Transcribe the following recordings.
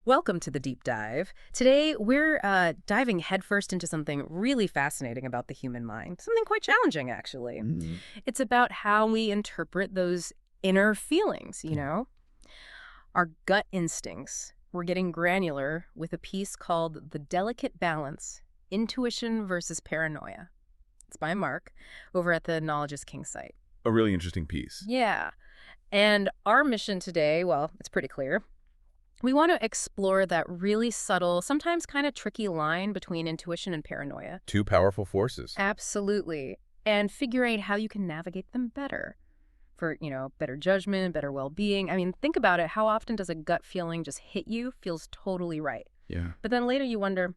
Welcome to the deep dive. Today, we're diving headfirst into something really fascinating about the human mind, something quite challenging, actually. Mm. It's about how we interpret those inner feelings. Our gut instincts. We're getting granular with a piece called The Delicate Balance, Intuition versus Paranoia. It's by Mark over at the Knowledge is King site. A really interesting piece. Yeah. And our mission today, well, it's pretty clear. We want to explore that really subtle, sometimes kind of tricky line between intuition and paranoia. Two powerful forces. Absolutely. And figure out how you can navigate them better for, better judgment, better well-being. I mean, think about it. How often does a gut feeling just hit you, feels totally right? Yeah. But then later you wonder,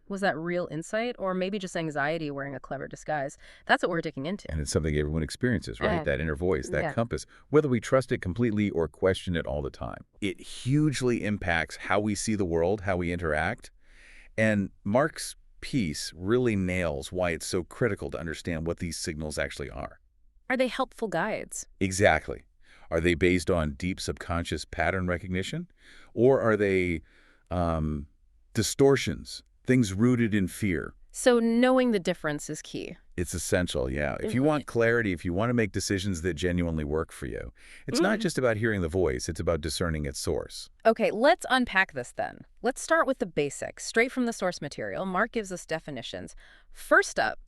was that real insight or maybe just anxiety wearing a clever disguise? That's what we're digging into. And it's something everyone experiences, right? That inner voice, that yeah. compass, whether we trust it completely or question it all the time. It hugely impacts how we see the world, how we interact. And Mark's piece really nails why it's so critical to understand what these signals actually are. Are they helpful guides? Exactly. Are they based on deep subconscious pattern recognition? Or are they distortions, things rooted in fear? So knowing the difference is key. It's essential, yeah. If you Mhm. want clarity, if you want to make decisions that genuinely work for you, it's not just about hearing the voice, it's about discerning its source. Okay, let's unpack this then. Let's start with the basics, straight from the source material. Mark gives us definitions. First up,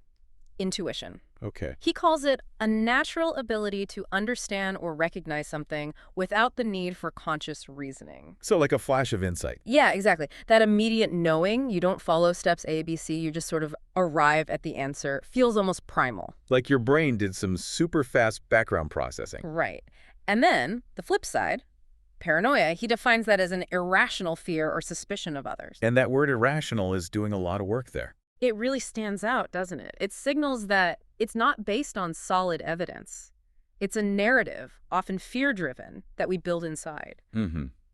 intuition. Okay. He calls it a natural ability to understand or recognize something without the need for conscious reasoning. So like a flash of insight. Yeah, exactly. That immediate knowing, you don't follow steps A, B, C, you just sort of arrive at the answer, feels almost primal. Like your brain did some super fast background processing. Right. And then, the flip side, paranoia, he defines that as an irrational fear or suspicion of others. And that word irrational is doing a lot of work there. It really stands out, doesn't it? It signals that it's not based on solid evidence. It's a narrative, often fear-driven, that we build inside.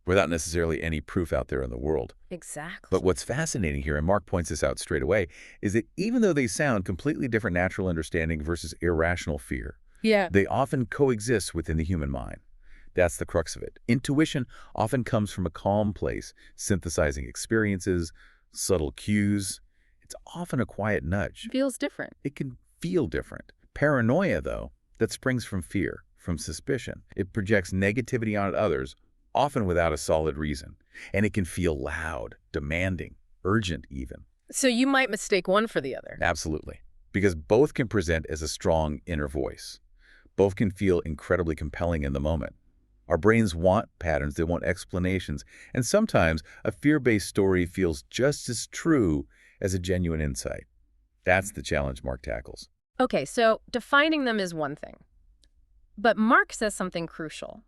Without necessarily any proof out there in the world. Exactly. But what's fascinating here, and Mark points this out straight away, is that even though they sound completely different natural understanding versus irrational fear, Yeah. they often coexist within the human mind. That's the crux of it. Intuition often comes from a calm place, synthesizing experiences, subtle cues. It's often a quiet nudge. Feels different. It can feel different. Paranoia, though, that springs from fear, from suspicion. It projects negativity on others, often without a solid reason. And it can feel loud, demanding, urgent even. So you might mistake one for the other. Absolutely. Because both can present as a strong inner voice. Both can feel incredibly compelling in the moment. Our brains want patterns, they want explanations, and sometimes a fear-based story feels just as true as a genuine insight. That's the challenge Mark tackles. Okay, so defining them is one thing. But Mark says something crucial.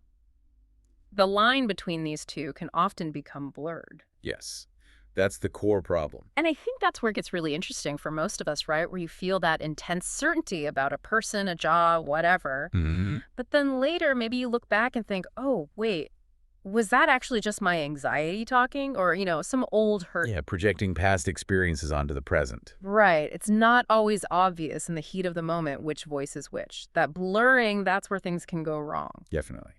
The line between these two can often become blurred. Yes, that's the core problem. And I think that's where it gets really interesting for most of us, right? Where you feel that intense certainty about a person, a job, whatever. But then later, maybe you look back and think, oh, wait, was that actually just my anxiety talking? Or, some old hurt? Yeah, projecting past experiences onto the present. Right. It's not always obvious in the heat of the moment which voice is which. That blurring, that's where things can go wrong. Definitely.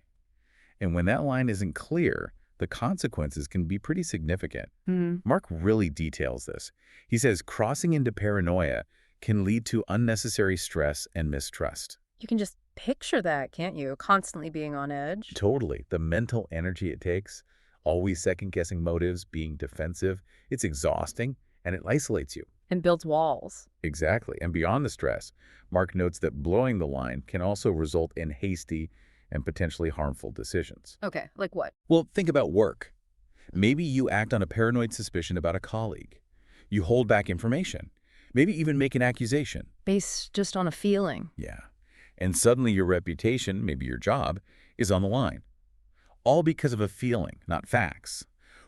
And when that line isn't clear, the consequences can be pretty significant. Mark really details this. He says crossing into paranoia can lead to unnecessary stress and mistrust. You can just picture that, can't you? Constantly being on edge. Totally. The mental energy it takes, always second-guessing motives, being defensive, it's exhausting, and it isolates you. And builds walls. Exactly. And beyond the stress, Mark notes that blowing the line can also result in hasty and potentially harmful decisions. Okay, like what? Well, think about work. Maybe you act on a paranoid suspicion about a colleague. You hold back information. Maybe even make an accusation. Based just on a feeling. Yeah. And suddenly your reputation, maybe your job, is on the line. All because of a feeling, not facts.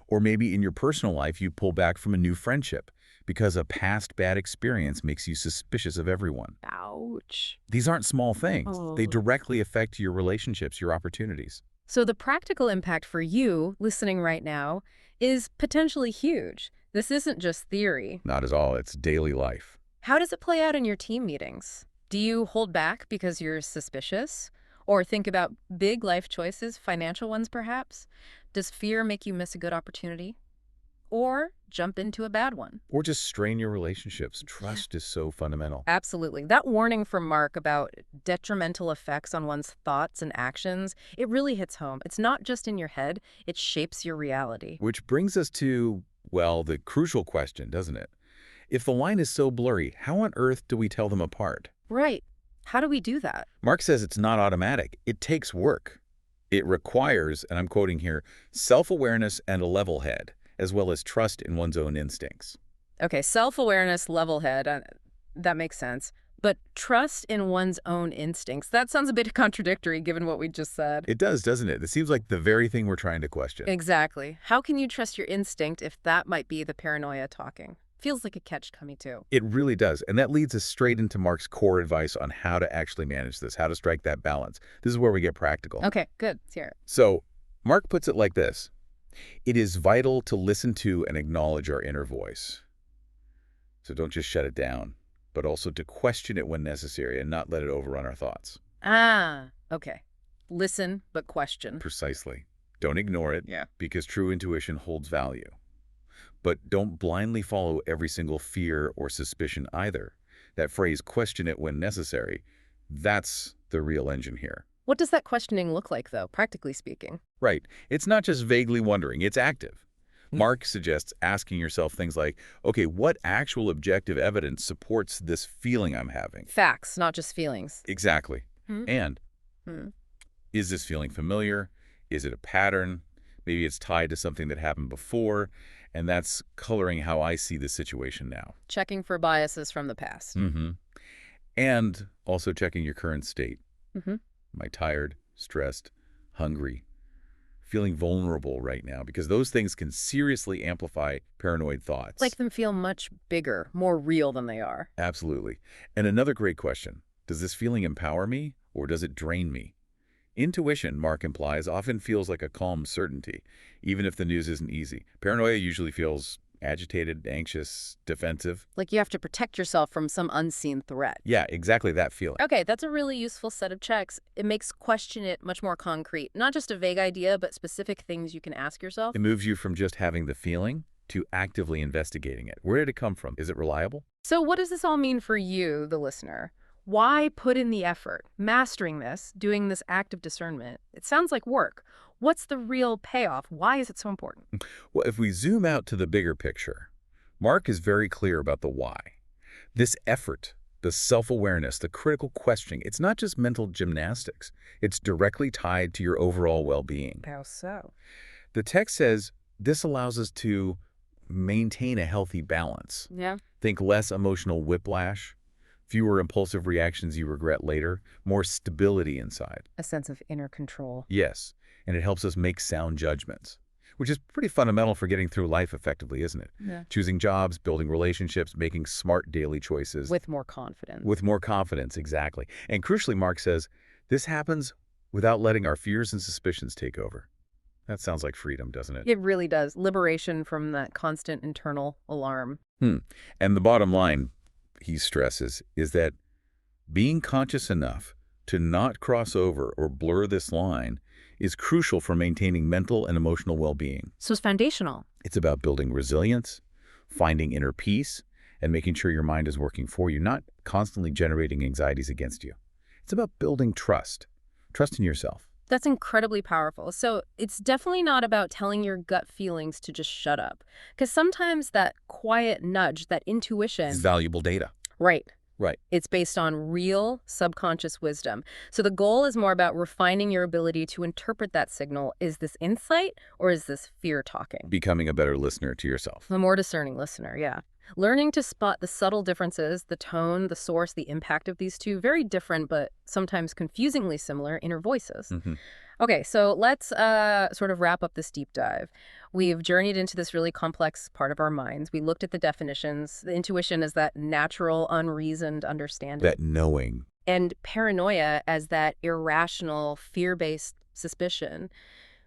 Or maybe in your personal life you pull back from a new friendship because a past bad experience makes you suspicious of everyone. Ouch. These aren't small things. They Oh. directly affect your relationships, your opportunities. So the practical impact for you, listening right now, is potentially huge. This isn't just theory. Not at all. It's daily life. How does it play out in your team meetings? Do you hold back because you're suspicious? Or think about big life choices, financial ones perhaps? Does fear make you miss a good opportunity? or jump into a bad one. Or just strain your relationships. Yeah. Trust is so fundamental. Absolutely. That warning from Mark about detrimental effects on one's thoughts and actions, it really hits home. It's not just in your head, it shapes your reality. Which brings us to, well, the crucial question, doesn't it? If the line is so blurry, how on earth do we tell them apart? Right. How do we do that? Mark says it's not automatic. It takes work. It requires, and I'm quoting here, self-awareness and a level head, as well as trust in one's own instincts. Okay, self-awareness, level head, that makes sense. But trust in one's own instincts, that sounds a bit contradictory given what we just said. It does, doesn't it? It seems like the very thing we're trying to question. Exactly. How can you trust your instinct if that might be the paranoia talking? Feels like a catch-22. It really does. And that leads us straight into Mark's core advice on how to actually manage this, how to strike that balance. This is where we get practical. Okay, good. Let's hear it. So Mark puts it like this. It is vital to listen to and acknowledge our inner voice. So don't just shut it down, but also to question it when necessary and not let it overrun our thoughts. Ah, okay. Listen, but question. Precisely. Don't ignore it, Yeah. because true intuition holds value. But don't blindly follow every single fear or suspicion either. That phrase, question it when necessary, that's the real engine here. What does that questioning look like, though, practically speaking? Right. It's not just vaguely wondering, it's active. Mark suggests asking yourself things like, okay, what actual objective evidence supports this feeling I'm having? Facts, not just feelings. Exactly. Hmm. And Hmm. is this feeling familiar? Is it a pattern? Maybe it's tied to something that happened before, and that's coloring how I see the situation now. Checking for biases from the past. Mm-hmm. And also checking your current state. Mm-hmm. Am I tired, stressed, hungry, feeling vulnerable right now? Because those things can seriously amplify paranoid thoughts. Make them feel much bigger, more real than they are. Absolutely. And another great question, does this feeling empower me or does it drain me? Intuition, Mark implies, often feels like a calm certainty, even if the news isn't easy. Paranoia usually feels agitated, anxious, defensive. Like you have to protect yourself from some unseen threat. Yeah, exactly that feeling. Okay, that's a really useful set of checks. It makes question it much more concrete. Not just a vague idea, but specific things you can ask yourself. It moves you from just having the feeling to actively investigating it. Where did it come from? Is it reliable? So what does this all mean for you, the listener? Why put in the effort? Mastering this, doing this act of discernment, it sounds like work. What's the real payoff? Why is it so important? Well, if we zoom out to the bigger picture, Mark is very clear about the why. This effort, the self-awareness, the critical questioning, it's not just mental gymnastics. It's directly tied to your overall well-being. How so? The text says this allows us to maintain a healthy balance. Yeah. Think less emotional whiplash, fewer impulsive reactions you regret later, more stability inside. A sense of inner control. Yes, and it helps us make sound judgments, which is pretty fundamental for getting through life effectively, isn't it? Yeah. Choosing jobs, building relationships, making smart daily choices. With more confidence. With more confidence, exactly. And crucially, Mark says, this happens without letting our fears and suspicions take over. That sounds like freedom, doesn't it? It really does. Liberation from that constant internal alarm. And the bottom line, he stresses, is that being conscious enough to not cross over or blur this line is crucial for maintaining mental and emotional well-being. So it's foundational. It's about building resilience, finding inner peace, and making sure your mind is working for you, not constantly generating anxieties against you. It's about building trust in yourself. That's incredibly powerful. So it's definitely not about telling your gut feelings to just shut up. Because sometimes that quiet nudge, that intuition... It's valuable data. Right. Right. It's based on real subconscious wisdom. So the goal is more about refining your ability to interpret that signal. Is this insight or is this fear talking? Becoming a better listener to yourself. A more discerning listener, yeah. Learning to spot the subtle differences, the tone, the source, the impact of these two very different but sometimes confusingly similar inner voices. Okay, so let's sort of wrap up this deep dive. We've journeyed into this really complex part of our minds. We looked at the definitions. The intuition is that natural, unreasoned understanding. That knowing. And paranoia as that irrational, fear-based suspicion.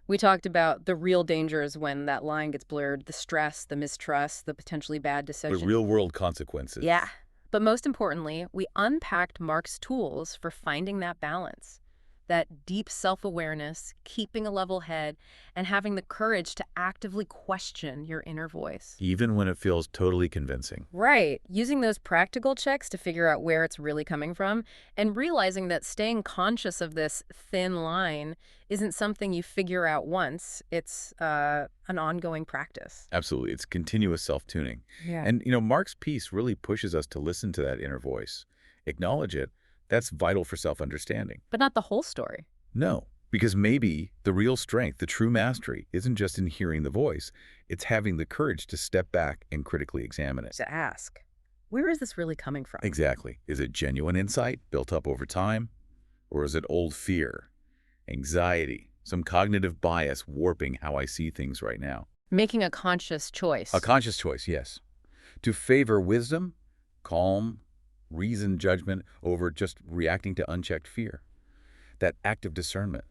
We talked about the real dangers when that line gets blurred, the stress, the mistrust, the potentially bad decision. The real-world consequences. Yeah. But most importantly, we unpacked Mark's tools for finding that balance. that deep self-awareness, keeping a level head, and having the courage to actively question your inner voice. Even when it feels totally convincing. Right. Using those practical checks to figure out where it's really coming from and realizing that staying conscious of this thin line isn't something you figure out once. It's an ongoing practice. Absolutely. It's continuous self-tuning. Yeah. And, Mark's piece really pushes us to listen to that inner voice. Acknowledge it. That's vital for self-understanding. But not the whole story. No, because maybe the real strength, the true mastery, isn't just in hearing the voice. It's having the courage to step back and critically examine it. To ask, where is this really coming from? Exactly. Is it genuine insight built up over time? Or is it old fear, anxiety, some cognitive bias warping how I see things right now? Making a conscious choice. A conscious choice, yes. To favor wisdom, calm, reasoned judgment over just reacting to unchecked fear. That act of discernment.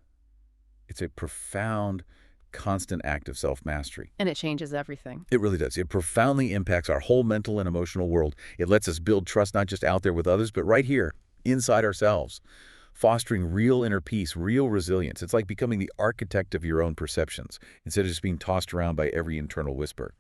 It's a profound, constant act of self-mastery. And it changes everything. It really does. It profoundly impacts our whole mental and emotional world. It lets us build trust not just out there with others, but right here, inside ourselves, fostering real inner peace, real resilience. It's like becoming the architect of your own perceptions instead of just being tossed around by every internal whisper.